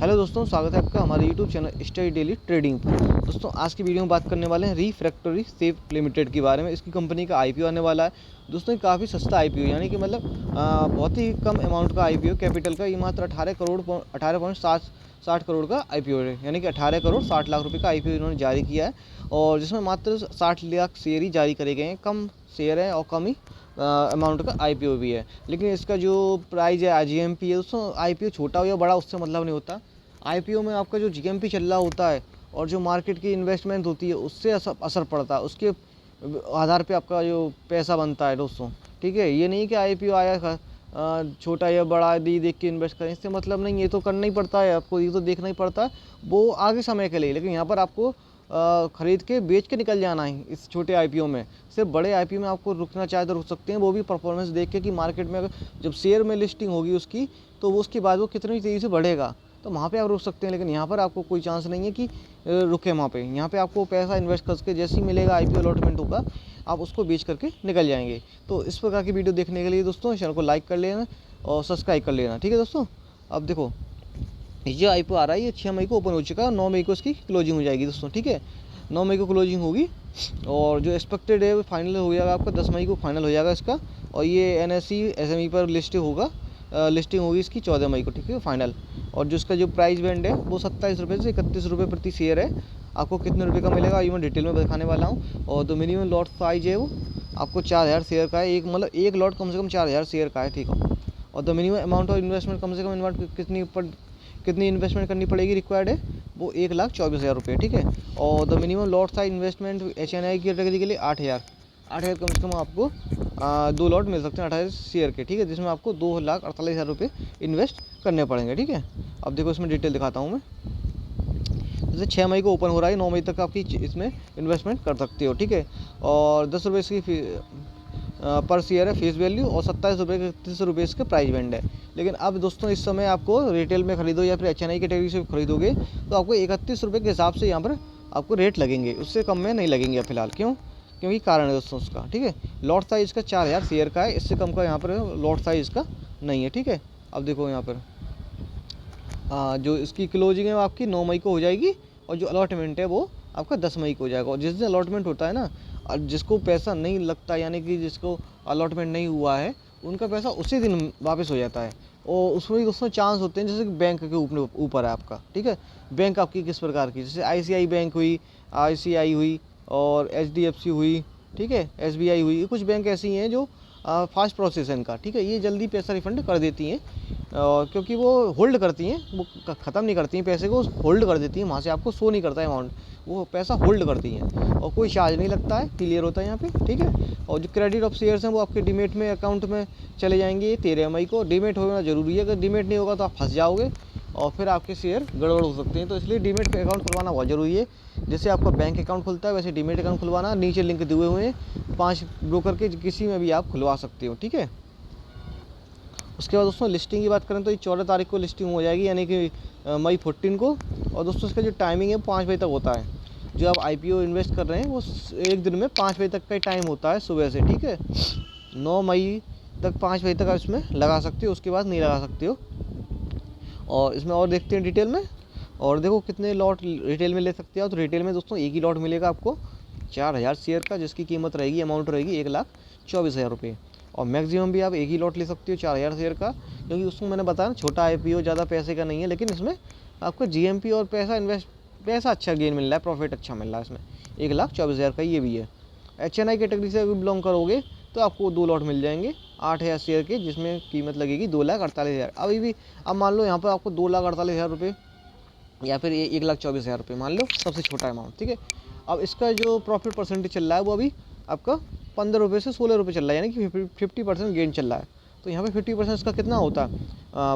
Hello दोस्तों, स्वागत है आपका हमारे YouTube channel study daily trading पर। दोस्तों आज की वीडियो में बात करने वाले हैं रिफ्रैक्टरी सेफ लिमिटेड के बारे में। इसकी कंपनी का आईपीओ आने वाला है। दोस्तों ये काफ़ी सस्ता आईपीओ, यानी कि मतलब बहुत ही कम अमाउंट का आईपीओ कैपिटल का। ये मात्र 18.60 करोड़ का आईपीओ है, यानी कि 18 करोड़ 60 लाख रुपये का आईपीओ इन्होंने जारी किया है। और जिसमें मात्र 60 लाख शेयर ही जारी करे गए हैं। कम शेयर है और कम ही अमाउंट का आईपीओ भी है। लेकिन इसका जो प्राइस है आईजीएमपी है, उसमें आईपीओ छोटा हो या बड़ा उससे मतलब नहीं होता। आईपीओ में आपका जो जीएमपी चल रहा होता है और जो मार्केट की इन्वेस्टमेंट होती है उससे असर पड़ता है, उसके आधार पे आपका जो पैसा बनता है दोस्तों। ठीक है, ये नहीं कि आईपीओ आया छोटा या बड़ा देख के इन्वेस्ट करें, इससे मतलब नहीं। ये तो करना ही पड़ता है आपको, ये तो देखना ही पड़ता है, वो आगे समय के लिए। लेकिन यहाँ पर आपको ख़रीद के बेच के निकल जाना है इस छोटे आईपीओ में। सिर्फ बड़े आईपीओ में आपको रुकना चाहे तो रुक सकते हैं, वो भी परफॉर्मेंस देख के कि मार्केट में जब शेयर में लिस्टिंग होगी उसकी, तो वो उसके बाद वो कितनी तेज़ी से बढ़ेगा, तो वहाँ पे आप रुक सकते हैं। लेकिन यहाँ पर आपको कोई चांस नहीं है कि रुके वहाँ पे। यहाँ पे आपको पैसा इन्वेस्ट करके जैसे ही मिलेगा आईपीओ अलॉटमेंट होगा, आप उसको बेच करके निकल जाएंगे। तो इस प्रकार की वीडियो देखने के लिए दोस्तों चैनल को लाइक कर लेना और सब्सक्राइब कर लेना। ठीक है दोस्तों, अब देखो ये आईपीओ आ रहा है, ये 6 मई को ओपन हो चुका है और 9 मई को इसकी क्लोजिंग हो जाएगी दोस्तों। ठीक है, 9 मई को क्लोजिंग होगी और जो एक्सपेक्टेड है वो फाइनल हो जाएगा आपका 10 मई को फाइनल हो जाएगा इसका। और ये एनएसई एसएमई पर लिस्टिंग होगी इसकी 14 मई को। ठीक है, फाइनल। और जो इसका जो प्राइस बैंड है वो 27 रुपये से 31 रुपये प्रति शेयर है। आपको कितने रुपये का मिलेगा ये मैं डिटेल में दिखाने वाला हूँ। और जो मिनिमम लॉट साइज है वो आपको 4000 शेयर का है। एक लॉट कम से कम 4000 शेयर का है। ठीक है, और the minimum amount of investment कम से कम कितनी इन्वेस्टमेंट करनी पड़ेगी रिक्वायर्ड है, वो 1,24,000 रुपये। ठीक है, और the minimum lot size investment HNI की कैटेगरी के लिए 8,000 कम से कम आपको 2 लॉट मिल सकते हैं 28 शेयर के। ठीक है, जिसमें आपको 2,48,000 रुपये इन्वेस्ट करने पड़ेंगे। ठीक है, अब देखो इसमें डिटेल दिखाता हूँ मैं। जैसे 6 मई को ओपन हो रहा है, 9 मई तक आपकी इसमें इन्वेस्टमेंट कर सकते हो। ठीक है, और 10 रुपये इसकी पर शेयर है फेस वैल्यू और 27 रुपये के 30 रुपये इसके प्राइस बैंड है। लेकिन अब दोस्तों इस समय आपको रिटेल में खरीदो या फिर HNI कैटेगरी से खरीदोगे तो आपको 31 रुपये के हिसाब से यहाँ पर आपको रेट लगेंगे, उससे कम में नहीं लगेंगे फिलहाल। क्योंकि कारण है दोस्तों उसका। ठीक है, लॉट साइज इसका 4000 शेयर का है, इससे कम का यहाँ पर लॉट साइज इसका नहीं है। ठीक है, अब देखो यहाँ पर जो इसकी क्लोजिंग है वो आपकी 9 मई को हो जाएगी और जो अलॉटमेंट है वो आपका 10 मई को हो जाएगा। और जिस दिन अलॉटमेंट होता है ना, और जिसको पैसा नहीं लगता, यानी कि जिसको अलॉटमेंट नहीं हुआ है, उनका पैसा उसी दिन वापस हो जाता है। और उसमें भी दोस्तों चांस होते हैं, जैसे कि बैंक के ऊपर है आपका। ठीक है, बैंक आपकी किस प्रकार की, जैसे ICI बैंक हुई, ICI हुई और HDFC हुई। ठीक है, SBI हुई, ये कुछ बैंक ऐसी हैं जो फास्ट प्रोसेस है इनका। ठीक है, ये जल्दी पैसा रिफंड कर देती हैं क्योंकि वो होल्ड करती हैं, वो ख़त्म नहीं करती हैं पैसे को, होल्ड कर देती हैं। वहाँ से आपको शो नहीं करता है अमाउंट, वो पैसा होल्ड करती हैं और कोई चार्ज नहीं लगता है, क्लियर होता है यहाँ पे। ठीक है, और जो क्रेडिट ऑफ शेयर्स हैं वो आपके डीमेट में अकाउंट में चले जाएंगे 13 मई को। डीमेट होना ज़रूरी है, अगर डीमेट नहीं होगा तो आप फंस जाओगे और फिर आपके शेयर गड़बड़ हो सकते हैं। तो इसलिए डीमेट पे अकाउंट खुलवाना बहुत ज़रूरी है। जैसे आपका बैंक अकाउंट खुलता है वैसे डीमेट अकाउंट खुलवाना, नीचे लिंक दिए हुए हैं 5 ब्रोकर के, किसी में भी आप खुलवा सकते हो। ठीक है, उसके बाद दोस्तों लिस्टिंग की बात करें तो ये 14 तारीख को लिस्टिंग हो जाएगी, यानी कि मई 14 को। और दोस्तों इसका जो टाइमिंग है 5 बजे तक होता है। जो आप IPO इन्वेस्ट कर रहे हैं वो एक दिन में 5 बजे तक का टाइम होता है सुबह से। ठीक है, 9 मई तक 5 बजे तक आप इसमें लगा सकते हो, उसके बाद नहीं लगा सकते हो। और इसमें और देखते हैं डिटेल में। और देखो कितने लॉट रिटेल में ले सकते हो, तो रिटेल में दोस्तों एक ही लॉट मिलेगा आपको 4000 शेयर का, जिसकी कीमत रहेगी, अमाउंट रहेगी 1,24,000 रुपये। और मैक्सिमम भी आप एक ही लॉट ले सकते हो 4000 शेयर का, क्योंकि उसमें मैंने बताया ना छोटा IPO ज़्यादा पैसे का नहीं है। लेकिन इसमें आपको GMP और पैसा अच्छा गेन मिल रहा है, प्रॉफिट अच्छा मिल रहा है इसमें। 1,24,000 का ये भी है। HNI कैटेगरी से अगर बिलोंग करोगे तो आपको 2 लॉट मिल जाएंगे 8000 शेयर के, जिसमें कीमत लगेगी 2,48,000। अभी भी अब मान लो यहाँ पर आपको 2,48,000 रुपये या फिर 1,24,000 रुपये मान लो, सबसे छोटा अमाउंट। ठीक है, अब इसका जो प्रॉफिट परसेंटेज चल रहा है वो अभी आपका 15 रुपये से 16 रुपये चल रहा है, यानी कि 50% गेन चल रहा है। तो यहाँ पे 50% इसका कितना होता है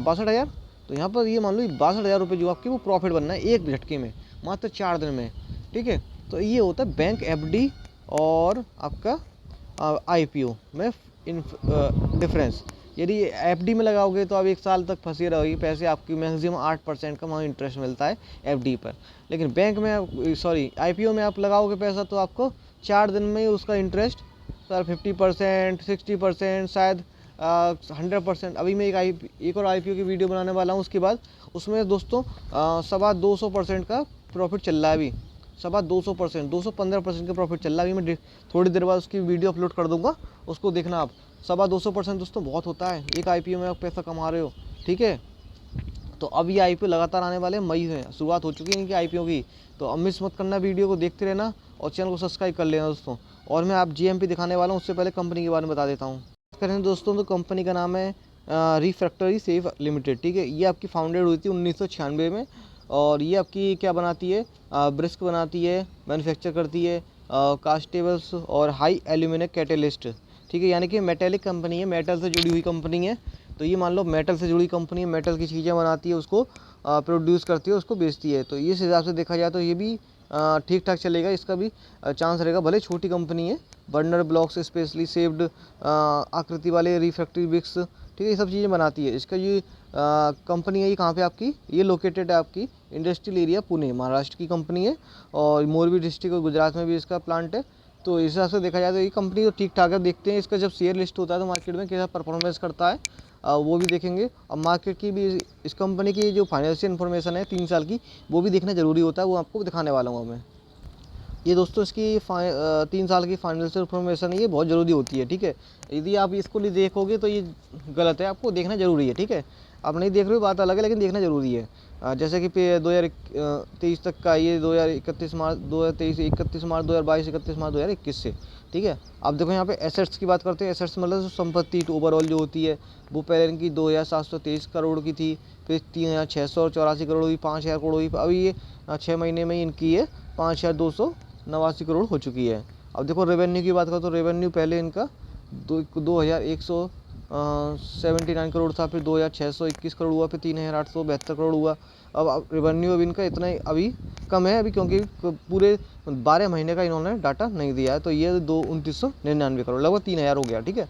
62,000। तो यहाँ पर ये मान लो 62,000 रुपये जो आपकी वो प्रॉफिट बनना है एक झटके में, मात्र 4 दिन में। ठीक है, तो ये होता है बैंक FD और आपका IPO में डिफरेंस। यदि FD में लगाओगे तो आप 1 साल तक फंसी रहोगी, पैसे आपकी मैक्सिमम 8% का वहाँ इंटरेस्ट मिलता है FD पर। लेकिन बैंक में IPO में आप लगाओगे पैसा तो आपको 4 दिन में ही उसका इंटरेस्ट सर 50%, 60%, शायद 100%। अभी मैं एक और IPO की वीडियो बनाने वाला हूँ उसके बाद, उसमें दोस्तों 225% का प्रॉफिट चल रहा है अभी, 225%, 215% का प्रॉफिट चल रहा है अभी। मैं थोड़ी देर बाद उसकी वीडियो अपलोड कर दूंगा, उसको देखना आप। 225% दोस्तों बहुत होता है, एक IPO में आप पैसा कमा रहे हो, ठीक है। तो अब ये IPO लगातार आने वाले हैं, मई में शुरुआत हो चुकी है इनकी IPO की। तो अब मिस मत करना, वीडियो को देखते रहना और चैनल को सब्सक्राइब कर लेना दोस्तों। और मैं आप GMP दिखाने वाला हूँ, उससे पहले कंपनी के बारे में बता देता हूँ। करें दोस्तों तो कंपनी का नाम है रिफ्रैक्टरी सेव लिमिटेड, ठीक है। ये आपकी फाउंडेड हुई थी 1996 में, और ये आपकी क्या बनाती है, ब्रिस्क बनाती है, मैन्युफैक्चर करती है कास्टेबल्स और हाई एल्यूमिनियम कैटेलिस्ट, ठीक है। यानी कि मेटेलिक कंपनी है, मेटल से जुड़ी हुई कंपनी है। तो ये मान लो मेटल से जुड़ी कंपनी है, मेटल की चीज़ें बनाती है, उसको प्रोड्यूस करती है, उसको बेचती है। तो इस हिसाब से देखा जाए तो ये भी ठीक ठाक चलेगा, इसका भी चांस रहेगा। भले छोटी कंपनी है, बर्नर ब्लॉक्स स्पेशली सेव्ड आकृति वाले रिफ्रैक्टरी ब्रिक्स, ठीक है, ये सब चीज़ें बनाती है। इसका ये कंपनी है, ये कहाँ पे आपकी, ये लोकेटेड है आपकी इंडस्ट्रियल एरिया पुणे, महाराष्ट्र की कंपनी है। और मोरबी डिस्ट्रिक्ट और गुजरात में भी इसका प्लांट है। तो इस हिसाब से देखा जाए तो ये कंपनी तो ठीक ठाक है। देखते हैं इसका जब शेयर लिस्ट होता है तो मार्केट में कैसा परफॉर्मेंस करता है, वो भी देखेंगे। और मार्केट की भी इस कंपनी की जो फाइनेंशियल इन्फॉर्मेशन है 3 साल की, वो भी देखना ज़रूरी होता है, वो आपको दिखाने वाला हूँ मैं। ये दोस्तों इसकी 3 साल की फाइनेंशियल इन्फॉर्मेशन है, ये बहुत ज़रूरी होती है, ठीक है। यदि आप इसको नहीं देखोगे तो ये गलत है, आपको देखना ज़रूरी है, ठीक है। आप नहीं देख रहे हो बात अलग है, लेकिन देखना ज़रूरी है। जैसे कि 2023 तक का ये 31 मार्च 2023 31 मार्च 2022 31 मार्च 2021 से, ठीक है। अब देखो यहाँ पे एसेट्स की बात करते हैं। एसेट्स मतलब संपत्ति ओवरऑल जो होती है, वो पहले इनकी 2723 करोड़ की थी, फिर 3684 करोड़ हुई, 5000 करोड़ हुई। अभी ये 6 महीने में इनकी ये 5289 करोड़ हो चुकी है। अब देखो रेवेन्यू की बात करो तो रेवेन्यू पहले इनका 2179 करोड़ था, फिर 2621 करोड़ हुआ, फिर 3872 करोड़ हुआ। अब रेवेन्यू अब इनका इतना अभी कम है अभी, क्योंकि पूरे 12 महीने का इन्होंने डाटा नहीं दिया है। तो ये 2999 करोड़, लगभग 3000 हो गया, ठीक है।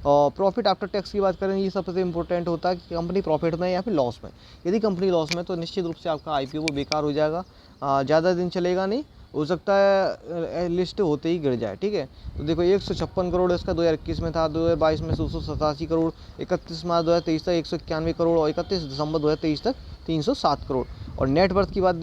और प्रॉफिट आफ्टर टैक्स की बात करें, ये सबसे इंपॉर्टेंट होता है कि कंपनी प्रॉफिट में या फिर लॉस में। यदि कंपनी लॉस में तो निश्चित रूप से आपका IPO वो बेकार हो जाएगा, ज़्यादा दिन चलेगा नहीं, हो सकता है लिस्ट होते ही गिर जाए, ठीक है। तो देखो 156 करोड़ इसका 2021 में था, 2022 में 287 करोड़, 31 मार्च 2023 तक 191 करोड़, और 31 दिसंबर 2023 तक 307 करोड़। और नेटवर्थ की बात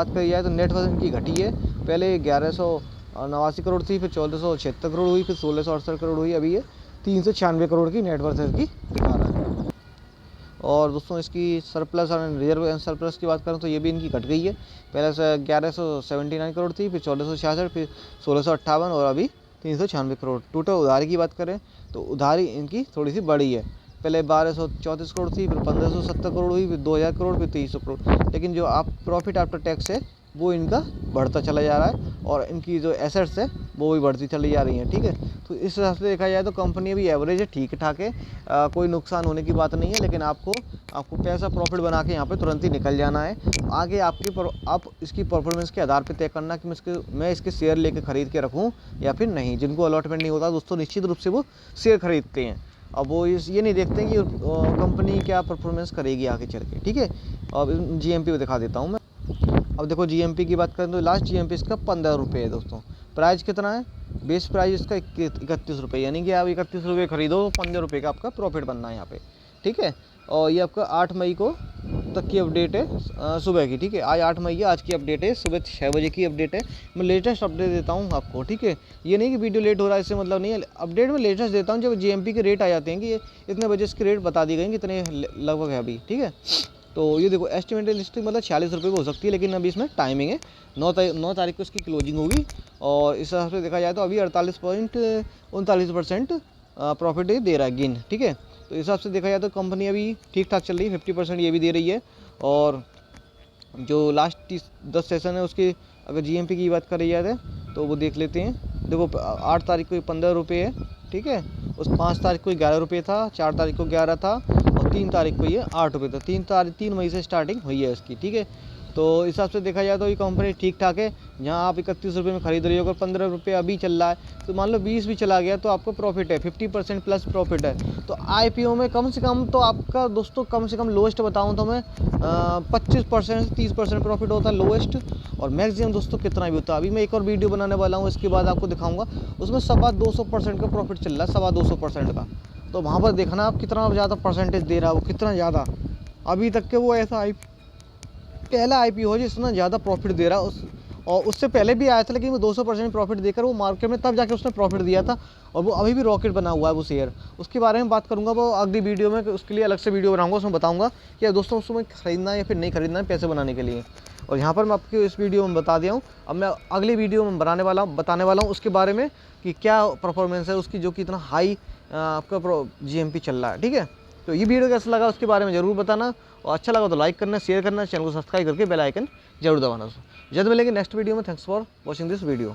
करी जाए तो नेटवर्थ इनकी घटी है, पहले 1189 करोड़ थी, फिर 1476 करोड़ हुई, फिर 1668 करोड़ हुई, अभी ये 396 करोड़ की नेटवर्थ इसकी दिखा रहा है। और दोस्तों इसकी सरप्लस और रिजर्व एंड सरप्लस की बात करें तो ये भी इनकी घट गई है, पहले से 1179 करोड़ थी, फिर 1466, फिर 1658 और अभी 396 करोड़। टोटल उधारी की बात करें तो उधारी इनकी थोड़ी सी बढ़ी है, पहले 1234 करोड़ थी, फिर 1570 करोड़ हुई, फिर 2000 करोड़, फिर 2300 करोड़। लेकिन जो आप प्रॉफिट आफ्टर टैक्स है वो इनका बढ़ता चला जा रहा है, और इनकी जो एसेट्स है वो भी बढ़ती चली जा रही हैं, ठीक है। तो इस हिसाब से देखा जाए तो कंपनी अभी एवरेज है, ठीक ठाक है, कोई नुकसान होने की बात नहीं है। लेकिन आपको पैसा प्रॉफिट बना के यहाँ पे तुरंत ही निकल जाना है। आगे आप इसकी परफॉर्मेंस के आधार पे तय करना कि मैं इसके शेयर लेके ख़रीद के रखूँ या फिर नहीं। जिनको अलॉटमेंट नहीं होता दोस्तों, निश्चित रूप से वो शेयर खरीदते हैं। अब वो ये नहीं देखते कि कंपनी क्या परफॉर्मेंस करेगी आगे चल के, ठीक है। अब GMP को दिखा देता हूँ मैं। अब देखो GMP की बात करें तो लास्ट GMP इसका 15 रुपये है दोस्तों। प्राइस कितना है, बेस प्राइस इसका 31 रुपये, यानी कि आप 31 रुपये खरीदो, 15 रुपये का आपका प्रॉफिट बनना है यहाँ पे, ठीक है। और ये आपका 8 मई को तक की अपडेट है, सुबह की, ठीक है। आज 8 मई है, आज की अपडेट है, सुबह 6 बजे की अपडेट है। मैं लेटेस्ट अपडेट देता हूँ आपको, ठीक है। ये नहीं कि वीडियो लेट हो रहा है, इससे मतलब नहीं है। अपडेट में लेटेस्ट देता हूँ, जब GMP के रेट आ जाते हैं कि ये इतने बजे इसके रेट बता दिए गए कि इतने लगभग है अभी, ठीक है। तो ये देखो एस्टिमेटेड लिस्टिंग मतलब 46 रुपये हो सकती है, लेकिन अभी इसमें टाइमिंग है, 9 तारीख को इसकी क्लोजिंग होगी। और इस हिसाब से देखा जाए तो अभी 48.39% प्रॉफिट दे रहा है गेन, ठीक है। तो इस हिसाब से देखा जाए तो कंपनी अभी ठीक ठाक चल रही है, 50% ये भी दे रही है। और जो लास्ट 10 सेशन है उसके अगर GMP की बात करी जाए तो वो देख लेते हैं। देखो 8 तारीख को 15 रुपये है, ठीक है। उस 5 तारीख को 11 रुपये था, 4 तारीख को 11 था, और 3 तारीख को ये 8 रुपये था। 3 मई से स्टार्टिंग हुई है इसकी, ठीक है। तो इस हिसाब से देखा जाए तो ये कंपनी ठीक ठाक है। जहाँ आप 31 रुपये में खरीद रही हो, अगर 15 रुपये अभी चल रहा है तो मान लो 20 भी चला गया तो आपको प्रॉफिट है, 50% प्लस प्रॉफिट है। तो IPO में कम से कम तो आपका दोस्तों कम से कम लोएस्ट बताऊँ तो मैं 25% से 30% प्रॉफिट होता है लोएस्ट, और मैक्सिमम दोस्तों कितना भी होता है। अभी मैं एक और वीडियो बनाने वाला हूँ, इसके बाद आपको दिखाऊँगा, उसमें 225% का प्रॉफिट चल रहा है, 225% का। तो वहाँ पर देखना आप कितना ज़्यादा परसेंटेज दे रहा है वो, कितना ज़्यादा। अभी तक के वो ऐसा पहला IPO है जो इतना ज़्यादा प्रॉफिट दे रहा है और उससे पहले भी आया था, लेकिन वो 200% प्रॉफिट देकर वो मार्केट में तब जाके उसने प्रॉफिट दिया था, और वो अभी भी रॉकेट बना हुआ है वो शेयर। उसके बारे में बात करूंगा वो अगली वीडियो में, उसके लिए अलग से वीडियो बनाऊंगा, उसमें बताऊंगा कि दोस्तों उसमें खरीदना है या फिर नहीं खरीदना है पैसे बनाने के लिए। और यहाँ पर मैं आपको इस वीडियो में बता दिया हूँ। अब मैं अगली वीडियो में बताने वाला हूँ उसके बारे में कि क्या परफॉर्मेंस है उसकी, जो कि इतना हाई आपका GMP चल रहा है। ठीक है, तो ये वीडियो कैसा लगा उसके बारे में ज़रूर बताना, और अच्छा लगा तो लाइक करना, शेयर करना, चैनल को सब्सक्राइब करके बेल आइकन जरूर दबाना। जल्द मिलेंगे नेक्स्ट वीडियो में। Thanks for watching this video.